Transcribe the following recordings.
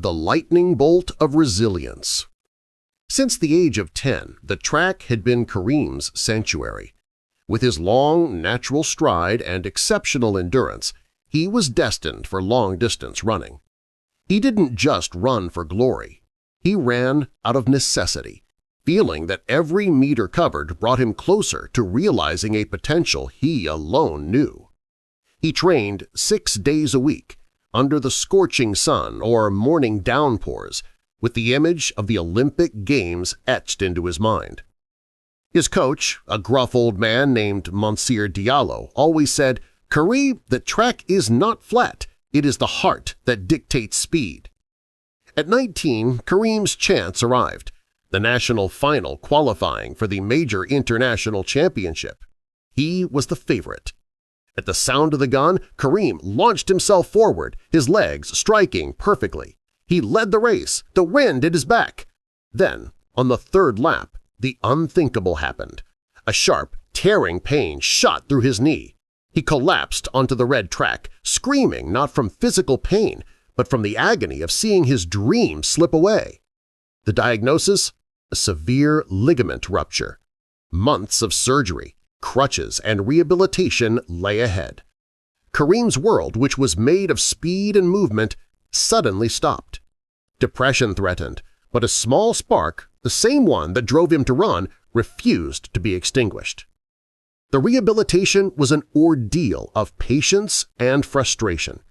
the lightning bolt of resilience. Since the age of 10, the track had been Karim's sanctuary. With his long, natural stride and exceptional endurance, he was destined for long-distance running. He didn't just run for glory. He ran out of necessity, feeling that every meter covered brought him closer to realizing a potential he alone knew. He trained 6 days a week, under the scorching sun or morning downpours, with the image of the Olympic Games etched into his mind. His coach, a gruff old man named Monsieur Diallo, always said, "Karim, the track is not flat, it is the heart that dictates speed." At 19, Karim's chance arrived, the national final qualifying for the major international championship. He was the favorite. At the sound of the gun, Karim launched himself forward, his legs striking perfectly. He led the race, the wind at his back. Then, on the 3rd lap, the unthinkable happened. A sharp, tearing pain shot through his knee. He collapsed onto the red track, screaming not from physical pain, but from the agony of seeing his dream slip away. The diagnosis? A severe ligament rupture. Months of surgery, crutches, and rehabilitation lay ahead. Karim's world, which was made of speed and movement, suddenly stopped. Depression threatened, but a small spark, the same one that drove him to run, refused to be extinguished. The rehabilitation was an ordeal of patience and frustration.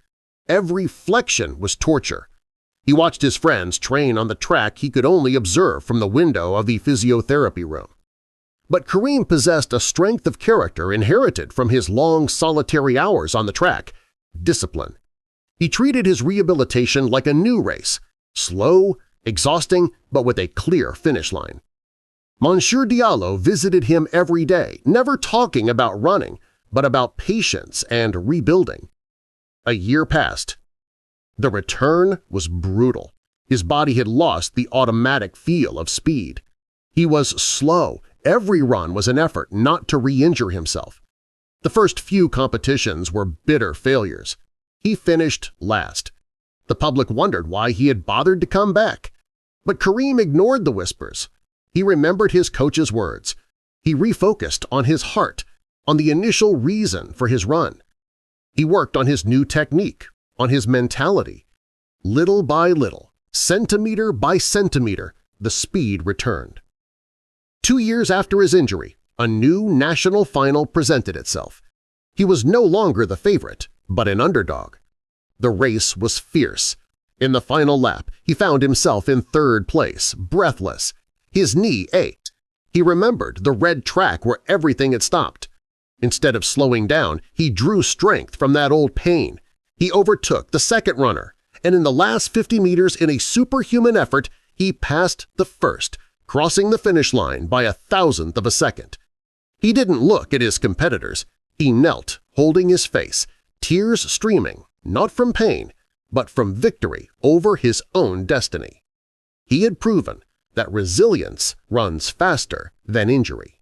Every flexion was torture. He watched his friends train on the track he could only observe from the window of the physiotherapy room. But Karim possessed a strength of character inherited from his long solitary hours on the track – discipline. He treated his rehabilitation like a new race – slow, exhausting, but with a clear finish line. Monsieur Diallo visited him every day, never talking about running, but about patience and rebuilding. A year passed. The return was brutal. His body had lost the automatic feel of speed. He was slow. Every run was an effort not to re-injure himself. The first few competitions were bitter failures. He finished last. The public wondered why he had bothered to come back. But Karim ignored the whispers. He remembered his coach's words. He refocused on his heart, on the initial reason for his run. He worked on his new technique, on his mentality. Little by little, centimeter by centimeter, the speed returned. 2 years after his injury, a new national final presented itself. He was no longer the favorite, but an underdog. The race was fierce. In the final lap, he found himself in 3rd place, breathless. His knee ached. He remembered the red track where everything had stopped. Instead of slowing down, he drew strength from that old pain. He overtook the second runner, and in the last 50 meters in a superhuman effort, he passed the first, crossing the finish line by 1,000th of a second. He didn't look at his competitors. He knelt, holding his face, tears streaming, not from pain, but from victory over his own destiny. He had proven that resilience runs faster than injury.